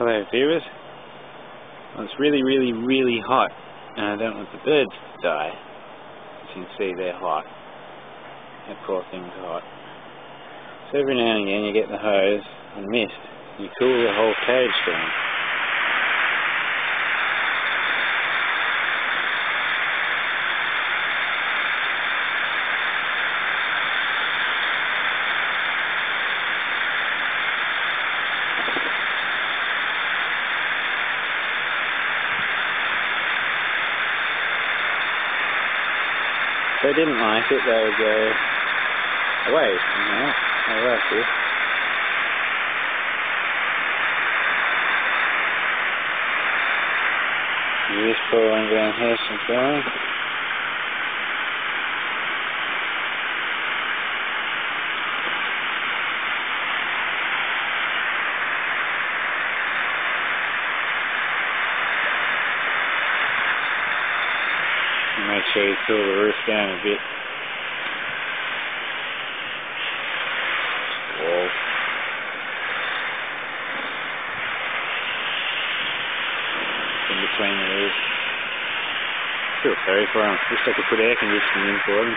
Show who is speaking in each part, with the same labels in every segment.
Speaker 1: Hello viewers. Well, it's really, really, really hot and I don't want the birds to die. As you can see, they're hot. That poor thing's hot. So every now and again you get the hose and mist. You cool the whole cage down. If they didn't like it, they would go away somehow. Oh, that's it. You just pull one down here sometime. Make sure you cool the roof down a bit. Walls. In between the roofs. Feel sorry for them. Wish I could put air conditioning in for them.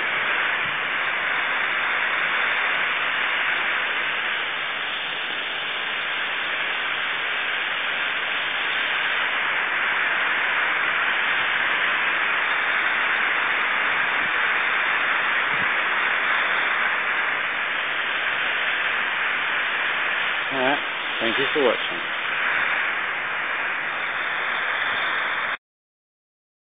Speaker 1: Alright, thank you for watching.